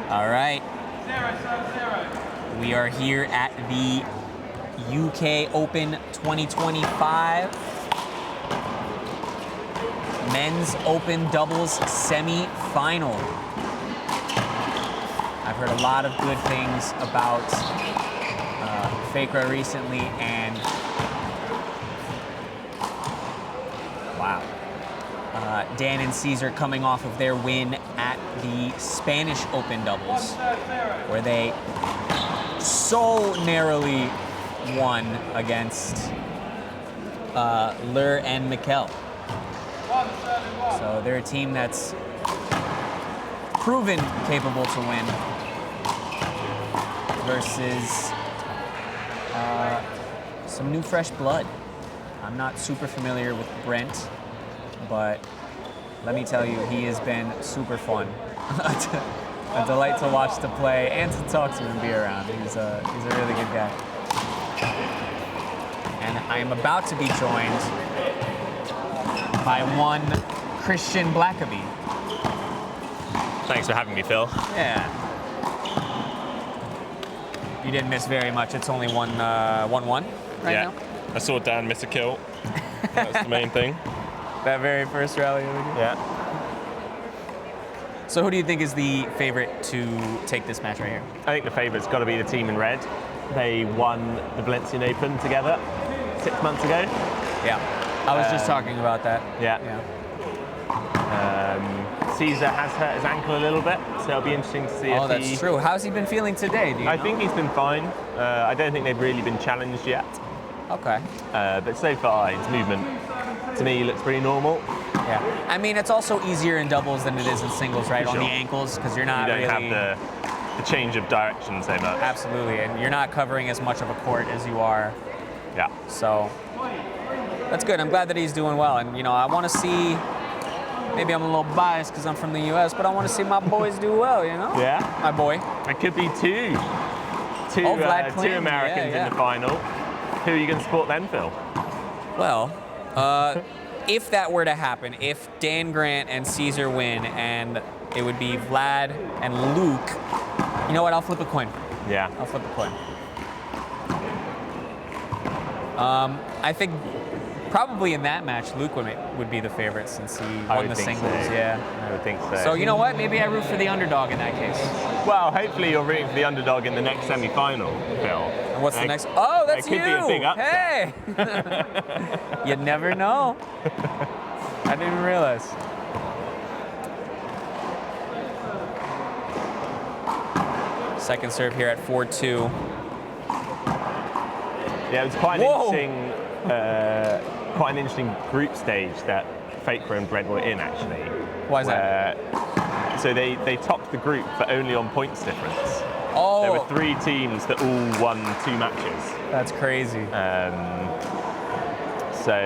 All right. We are here at the UK Open 2025 Men's Open Doubles Semi-Final. I've heard a lot of good things about Fíachra recently, and wow. Dan and Cesar coming off of their win at the Spanish Open Doubles, where they so narrowly won against Lur and Mikel. So they're a team that's proven capable to win versus some new fresh blood. I'm not super familiar with Brent, but let me tell you, he has been super fun. A delight to watch to play and to talk to and be around. He's a really good guy. And I am about to be joined by one Christian Blackaby. Thanks for having me, Phil. Yeah. You didn't miss very much. It's only 1-1 right now. I saw Dan miss a kill. That's the main thing. That very first rally of the game? Yeah. So who do you think is the favorite to take this match right here? I think the favourite's got to be the team in red. They won the Valencian Open together 6 months ago. Yeah. I was just talking about that. Yeah. Cesar has hurt his ankle a little bit, so it'll be interesting to see if that's true. How's he been feeling today? Do you know? think he's been fine. I don't think they've really been challenged yet. Okay. But so far, his movement, to me, looks pretty normal. Yeah. I mean, it's also easier in doubles than it is in singles, right? For On sure. the ankles, because you're not You don't really... have the change of direction so much. Absolutely, and you're not covering as much of a court as you are. Yeah. So that's good. I'm glad that he's doing well, and I want to see. Maybe I'm a little biased because I'm from the U.S., but I want to see my boys do well. Yeah. My boy. It could be two Americans in the final. Who are you going to support then, Phil? Well, if that were to happen, if Dan Grant and Cesar win, and it would be Vlad and Luke, you know what? I'll flip a coin. Yeah. I'll flip a coin. I think probably in that match, Luke would be the favorite since he won the singles. So. Yeah. I would think so. So you know what? Maybe I root for the underdog in that case. Well, hopefully you're rooting for the underdog in the next semi-final, Phil. And what's the next? Oh, that's you! It could be a big upset. Hey! You never know. I didn't realize. Second serve here at 4-2. Yeah, it was quite an interesting group stage that Fíachra and Brent were in, actually. Why is that? So they topped the group, but only on points difference. Oh. There were 3 teams that all won 2 matches. That's crazy. So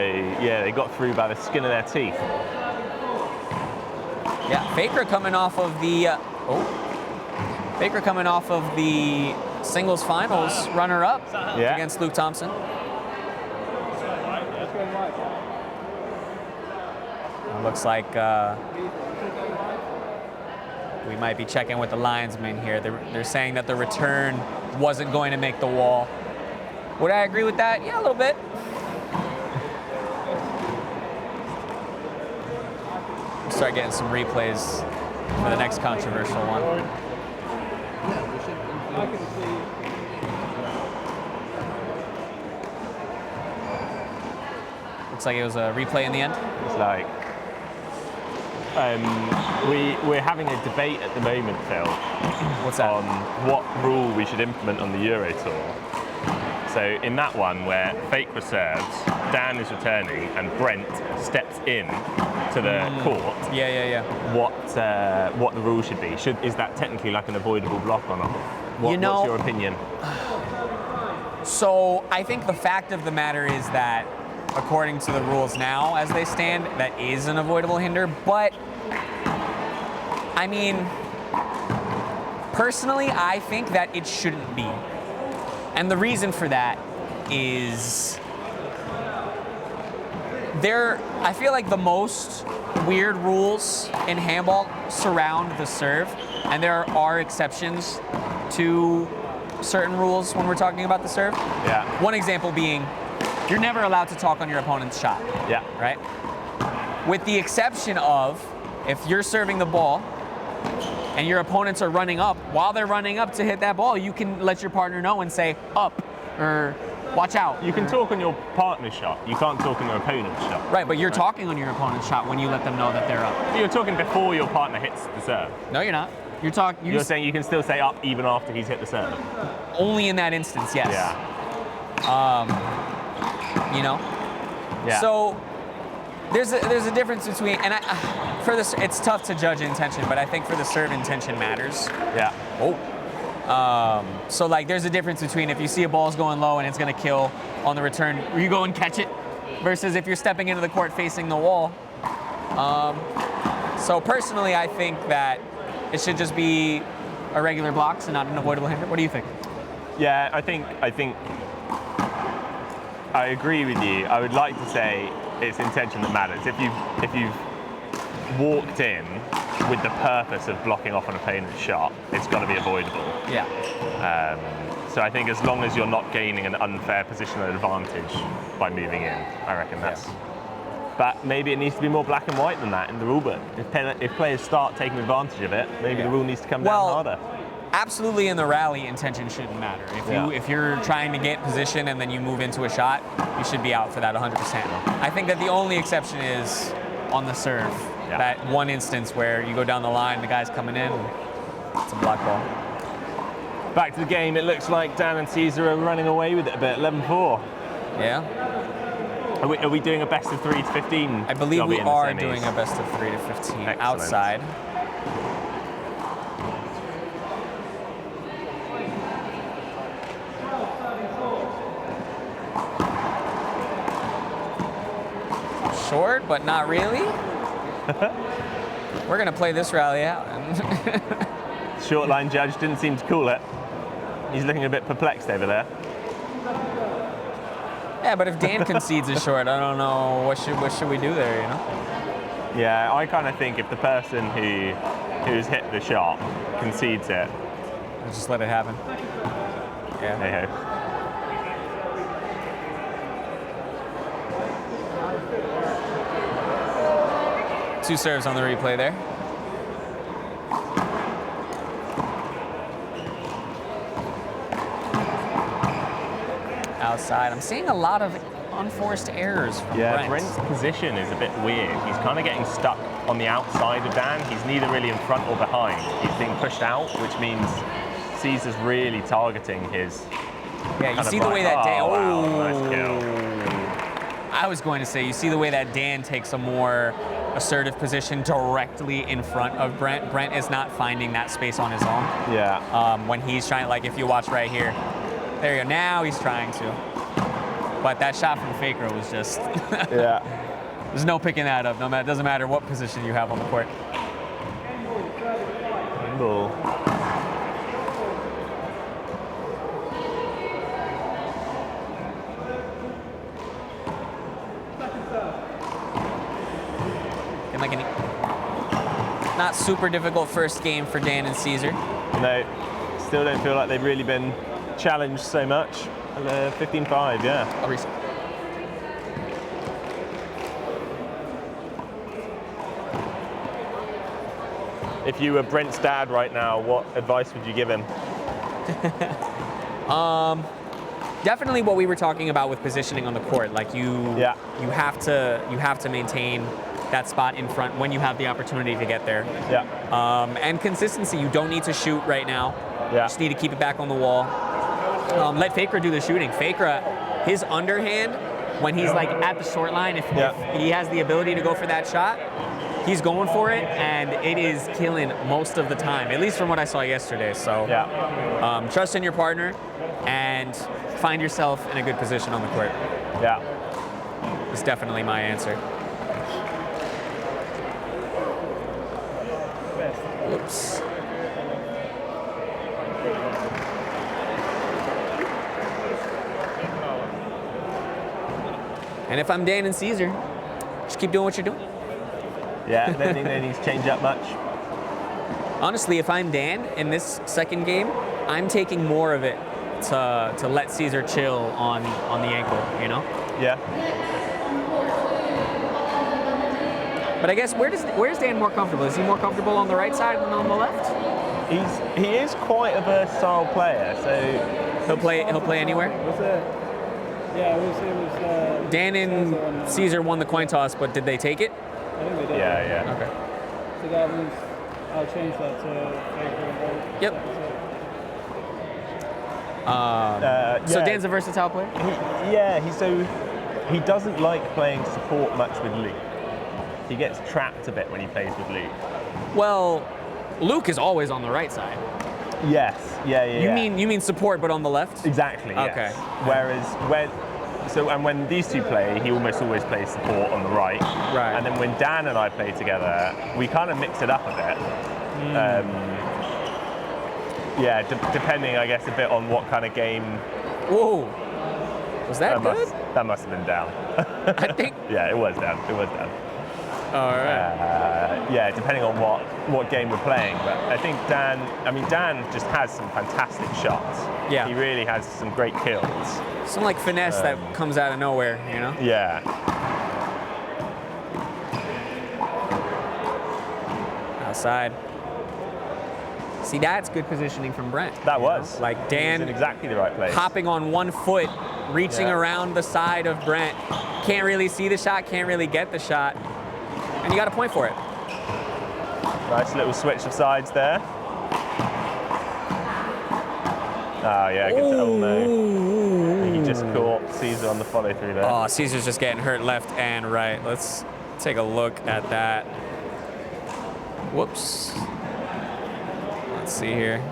yeah, they got through by the skin of their teeth. Yeah, Fíachra coming off of the Fíachra coming off of the singles finals runner-up against Luke Thompson. It looks like we might be checking with the linesman here. They're saying that the return wasn't going to make the wall. Would I agree with that? Yeah, a little bit. We'll start getting some replays for the next controversial one. Looks like it was a replay in the end. It's like we're having a debate at the moment, Phil. What's that? On what rule we should implement on the Euro Tour. So in that one where Fíachra serves, Dan is returning, and Brent steps in to the court. Yeah. What the rule should be? Is that technically like an avoidable block or not? What's your opinion? So I think the fact of the matter is that, according to the rules now as they stand, that is an avoidable hinder. But I mean, personally, I think that it shouldn't be. And the reason for that is I feel like the most weird rules in handball surround the serve, and there are exceptions to certain rules when we're talking about the serve. Yeah. One example being, you're never allowed to talk on your opponent's shot. Yeah. Right? With the exception of, if you're serving the ball and your opponents are running up, while they're running up to hit that ball, you can let your partner know and say, up, or watch out. You can talk on your partner's shot. You can't talk on your opponent's shot. Right, but you're talking on your opponent's shot when you let them know that they're up. You're talking before your partner hits the serve. No, you're not. You're saying you can still say up even after he's hit the serve. Only in that instance, yes. Yeah. You know. Yeah. So there's a difference between, and for this, it's tough to judge intention, but I think for the serve, intention matters. Yeah. Oh. So like, there's a difference between if you see a ball's going low and it's going to kill on the return, you go and catch it, versus if you're stepping into the court facing the wall. So personally, I think that it should just be a regular blocks and not an avoidable hinder. What do you think? Yeah, I think I agree with you. I would like to say it's intention that matters. If you've walked in with the purpose of blocking off an opponent's shot, it's got to be avoidable. Yeah. So I think as long as you're not gaining an unfair positional advantage by moving in, I reckon that's. Yeah. But maybe it needs to be more black and white than that in the rulebook. If players start taking advantage of it, maybe the rule needs to come down harder. Absolutely, in the rally, intention shouldn't matter. If you're trying to get position and then you move into a shot, you should be out for that 100%. I think that the only exception is on the serve. Yeah. That one instance where you go down the line, the guy's coming in, it's a block ball. Back to the game, it looks like Dan and Cesar are running away with it a bit, 11-4. Yeah. Are we doing a best of 3 to 15? I believe we are doing a best of 3 to 15. Excellent. Outside. Short, but not really. We're gonna play this rally out. Short line judge didn't seem to call it. He's looking a bit perplexed over there. Yeah, but if Dan concedes a short, I don't know what should we do there, you know? Yeah, I kind of think if the person who's hit the shot concedes it, we'll just let it happen. Yeah. Hey-ho. Two serves on the replay there. Outside. I'm seeing a lot of unforced errors from Brent. Brent's position is a bit weird. He's kind of getting stuck on the outside of Dan. He's neither really in front or behind. He's being pushed out, which means Cesar's really targeting his. Yeah, you see the way that Dan. Wow, nice kill. I was going to say, you see the way that Dan takes a more assertive position directly in front of Brent. Brent is not finding that space on his own. Yeah. When he's trying, like if you watch right here, there you go. Now he's trying to. But that shot from Fíachra was just. Yeah. There's no picking that up. It doesn't matter what position you have on the court. Handball. And like not super difficult first game for Dan and Cesar. No, still don't feel like they've really been challenged so much. 15-5, yeah. I'll reset. If you were Brent's dad right now, what advice would you give him? Definitely what we were talking about with positioning on the court. Like you have to maintain that spot in front when you have the opportunity to get there. Yeah. And consistency. You don't need to shoot right now. Yeah. You just need to keep it back on the wall. Let Fíachra do the shooting. Fíachra, his underhand, when he's like at the short line, if he has the ability to go for that shot, he's going for it, and it is killing most of the time, at least from what I saw yesterday. So trust in your partner and find yourself in a good position on the court. Yeah. It's definitely my answer. Oops. And if I'm Dan and Cesar, Just keep doing what you're doing. Yeah, don't think they need to change up much. Honestly, if I'm Dan in this second game, I'm taking more of it to let Cesar chill on the ankle, you know? Yeah. But I guess where's Dan more comfortable? Is he more comfortable on the right side than on the left? He is quite a versatile player, so He'll play anywhere. Was it? Yeah, it was. Dan and Cesar won the coin toss, but did they take it? I think they did. yeah. Okay. So that means I'll change that to Fíachra. Yep. So Dan's a versatile player. He doesn't like playing support much with Luke. He gets trapped a bit when he plays with Luke. Well, Luke is always on the right side. Yes. Yeah. You mean support, but on the left? Exactly. Yes. Okay. Whereas when these two play, he almost always plays support on the right. Right. And then when Dan and I play together, we kind of mix it up a bit. Depending, I guess, a bit on what kind of game. Whoa. Was that good? That must have been down. I think. Yeah, it was down. All right. Depending on what game we're playing. But I think Dan just has some fantastic shots. Yeah. He really has some great kills. Some like finesse that comes out of nowhere, you know? Yeah. Outside. See, that's good positioning from Brent. That was. Like He was Dan in exactly the right place. hopping on one foot, reaching around the side of Brent. Can't really see the shot, can't really get the shot. And you got a point for it. Nice little switch of sides there. Oh yeah, good to, oh no. He just caught Cesar on the follow through there. Oh, Cesar's just getting hurt left and right. Let's take a look at that. Whoops. Let's see here.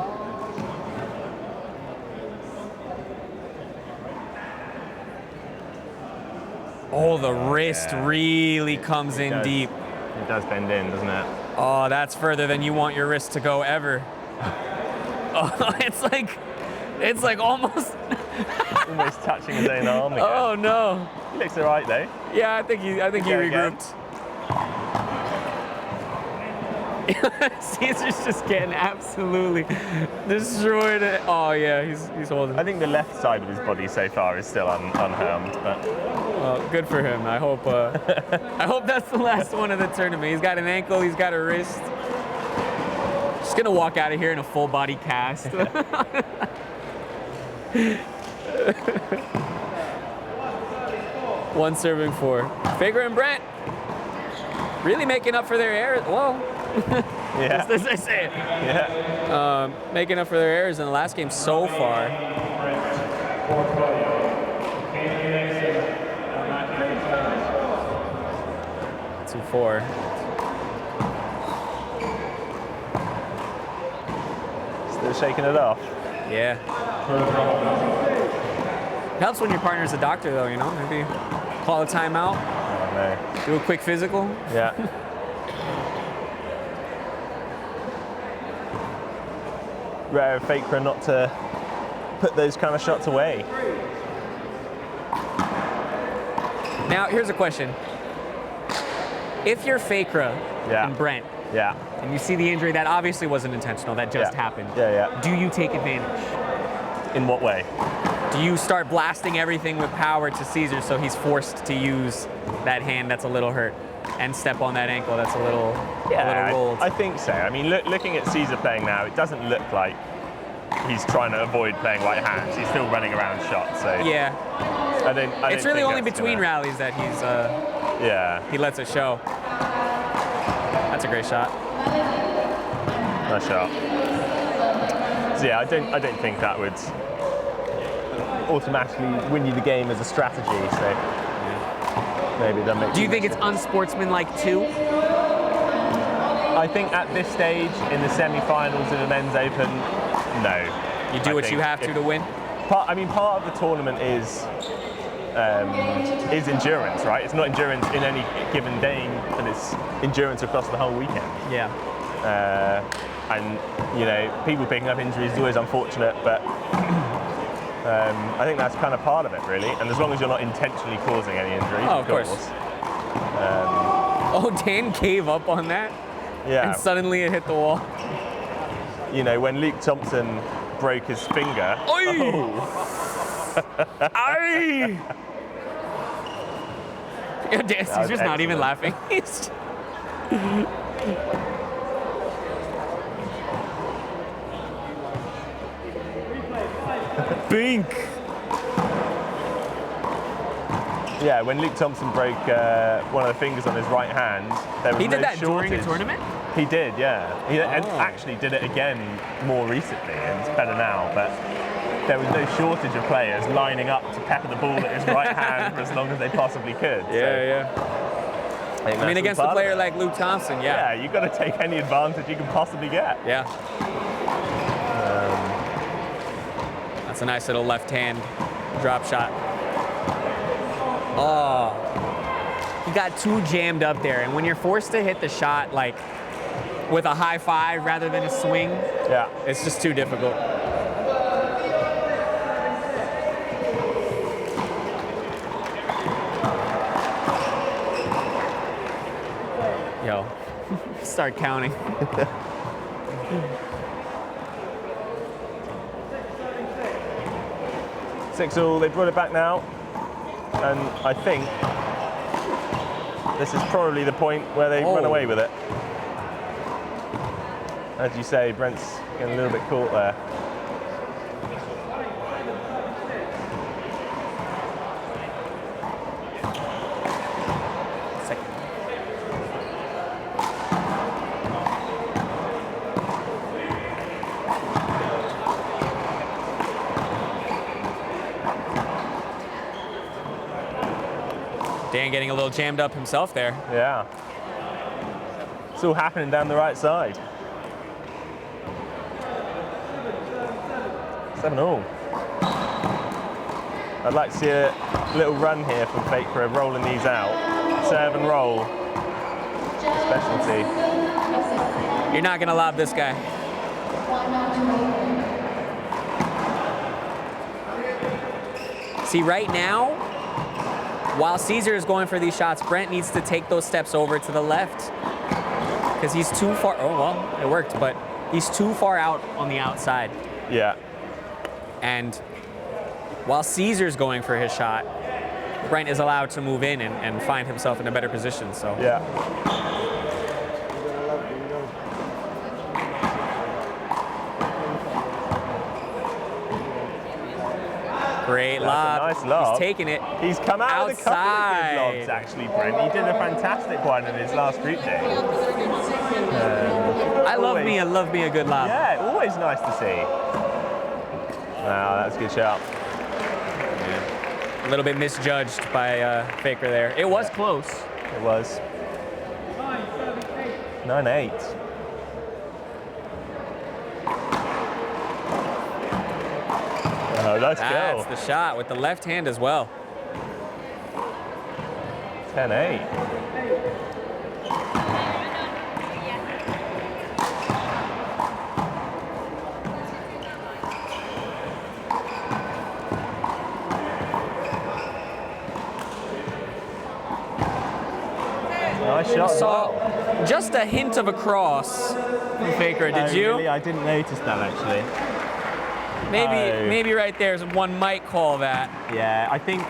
Oh, the wrist really comes in deep. It does bend in, doesn't it? Oh, that's further than you want your wrist to go ever. Oh, it's like almost Almost touching his own arm again. Oh no. He looks alright though. Yeah, I think he regrouped. Cesar's just getting absolutely destroyed. Oh yeah, he's holding. I think the left side of his body so far is still unharmed, but Well, good for him. I hope that's the last one of the tournament. He's got an ankle, he's got a wrist. Just gonna walk out of here in a full body cast. One serving for Fíachra and Brent. Really making up for their errors. Whoa. yeah. Just as I say it. Yeah. Making up for their errors in the last game so far. Two, 4. Still shaking it off. Yeah. Helps when your partner's a doctor, though, you know? Maybe call a timeout, Oh no. do a quick physical. Yeah. Rare of Fíachra not to put those kind of shots away. Now, here's a question. If you're Fíachra Yeah. and Brent, Yeah. and you see the injury that obviously wasn't intentional, that just happened, Yeah. do you take advantage? In what way? Do you start blasting everything with power to Cesar so he's forced to use that hand that's a little hurt and step on that ankle that's a little rolled? I think so. I mean, looking at Cesar playing now, it doesn't look like he's trying to avoid playing right hands. He's still running around shots. So Yeah. I don't It's really think only that's between gonna- rallies that he lets it show. That's a great shot. Nice shot. So yeah, I don't think that would automatically win you the game as a strategy. So maybe that makes. Do you think it's unsportsmanlike too? I think at this stage in the semi-finals of the Men's Open, no. You do I what you think have to win? Part of the tournament is endurance, right? It's not endurance in any given game, but it's endurance across the whole weekend. Yeah. And you know, people picking up injuries is always unfortunate, but I think that's kind of part of it, really. And as long as you're not intentionally causing any injuries, Oh, of course. Oh, Dan gave up on that, Yeah. and suddenly it hit the wall. You know, when Luke Thompson broke his finger. Oi! Aye! Yeah, Dan Cesar's not even laughing. He's Bink! Yeah, when Luke Thompson broke one of the fingers on his right hand, there was He did no that shortage. during a tournament? He did, yeah. He and Oh. actually did it again more recently, and it's better now, but there was no shortage of players lining up to pepper the ball at his right hand for as long as they possibly could. Yeah. I I mean, against a player like Luke Thompson, Yeah, you've got to take any advantage you can possibly get. Yeah. That's a nice little left hand drop shot. Oh. He got too jammed up there, and when you're forced to hit the shot like with a high five rather than a swing, Yeah. it's just too difficult. Yo, start counting. Six all, they brought it back now, and I think this is probably the point where they run away with it. As you say, Brent's getting a little bit caught there. Dan getting a little jammed up himself there. Yeah. It's all happening down the right side. 7-all. I'd like to see a little run here from Fíachra rolling these out. Serve and roll. Specialty. You're not gonna lob this guy. See, right now, while Cesar is going for these shots, Brent needs to take those steps over to the left because he's too far. Oh, well, it worked, but he's too far out on the outside. Yeah. And while Cesar's going for his shot, Brent is allowed to move in and find himself in a better position. So Yeah. great That's lob. a nice lob. He's taking it. He's come out with a couple of Outside. good lobs, actually, Brent. He did a fantastic one in his last group day. I love me a good lob. Yeah, always nice to see. Wow, that's a good shot. A little bit misjudged by Fíachra there. It was close. It was. 9-8. Oh, nice That's go. the shot with the left hand as well. 10-8. Nice shot. as Saw well. just a hint of a cross from Fíachra. Did Oh, you? Really? I didn't notice that actually. Maybe right there, one might call that. Yeah, I think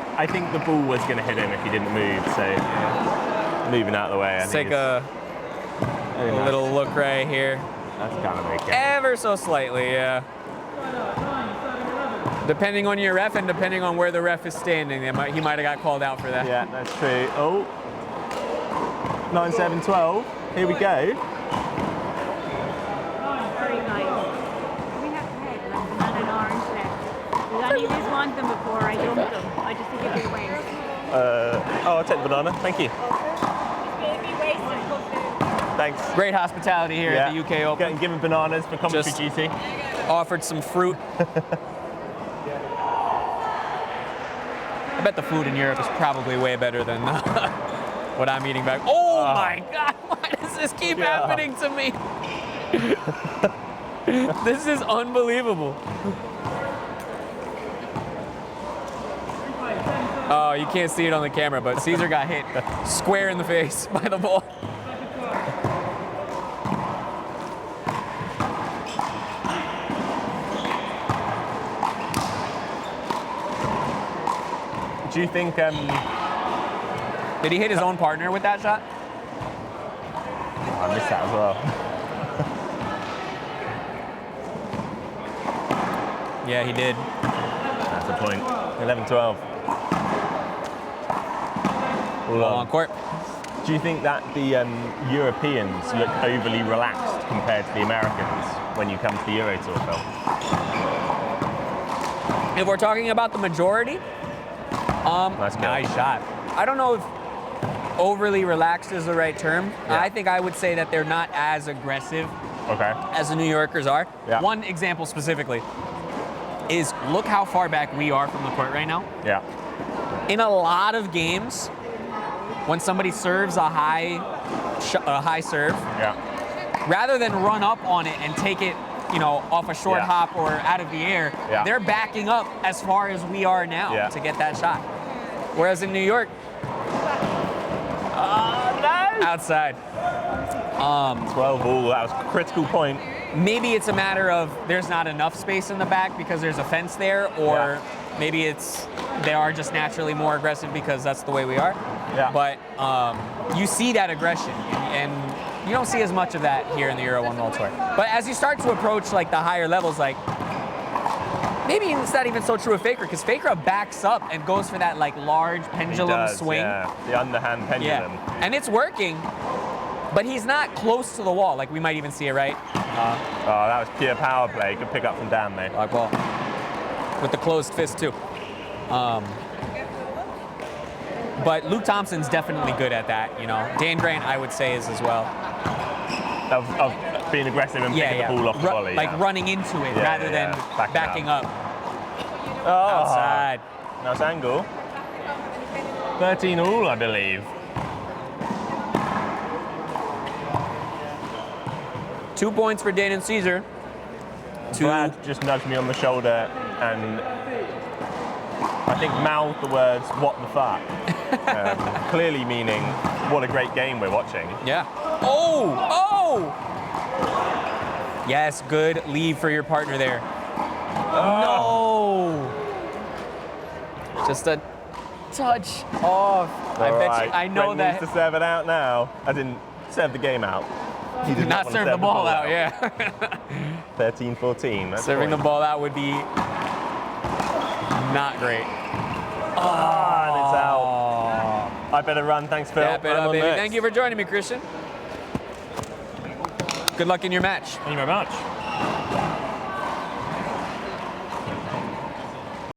the ball was going to hit him if he didn't move. So moving out of the way. I Let's think take a little look right here. That's kind of okay. Ever so slightly, yeah. Depending on your ref and depending on where the ref is standing, he might have got called out for that. Yeah, that's true. Oh, 9-7-12. Here we go. Very nice. We have to have banana and orange left. Because I always want them before I dump them. I just think it'd be a waste. I'll take the banana. Thank you. It'd be wasted good food. Thanks. Great hospitality here at the UK Open. Getting given bananas for commentary Just- duty. Offered some fruit. I bet the food in Europe is probably way better than what I'm eating back. Oh my God, why does this keep happening to me? This is unbelievable. Oh, you can't see it on the camera, but Cesar got hit square in the face by the ball. Do you think? Did he hit his own partner with that shot? I missed that as well. Yeah, he did. That's the point. 11-12. Ball on court. Do you think that the Europeans look overly relaxed compared to the Americans when you come to the Euro Tour, Phil? If we're talking about the majority, nice shot. I don't know if overly relaxed is the right term. Yeah. I think I would say that they're not as aggressive as the New Yorkers are. Yeah. One example specifically is look how far back we are from the court right now. Yeah. In a lot of games, when somebody serves a high serve, rather than run up on it and take it, off a short hop or out of the air, they're backing up as far as we are now to get that shot. Whereas in New York, outside. 12 all, that was a critical point. Maybe it's a matter of there's not enough space in the back because there's a fence there, or maybe they are just naturally more aggressive because that's the way we are. Yeah. But you see that aggression, and you don't see as much of that here in the Euro 1 World Tour. But as you start to approach like the higher levels, like maybe it's not even so true of Fíachra, because Fíachra backs up and goes for that like large pendulum swing. Yeah, the underhand pendulum. Yeah. And it's working, but he's not close to the wall. Like we might even see it, right? That was pure power play. Good pick up from Dan, mate. Black ball. With the closed fist too. But Luke Thompson's definitely good at that, Dan Grant, I would say, is as well. Of being aggressive and picking the ball off the volley. Like running into it rather than backing up. Oh, Outside. Nice angle. 13 all, I believe. 2 points for Dan and Cesar. Brad just nudged me on the shoulder and I think mouthed the words, "What the fuck?" Clearly meaning, what a great game we're watching. Yeah. Oh! Yes, good leave for your partner there. No! Just a touch off. I know Brent that. needs to serve it out now. I didn't serve the game out. He did Not want to serve the ball out, yeah. 13-14. Serving the ball out would be not great. And it's out. I better run. Thanks, Phil. Wrap it up, baby. Thank you for joining me, Christian. Good luck in your match. Thank you very much.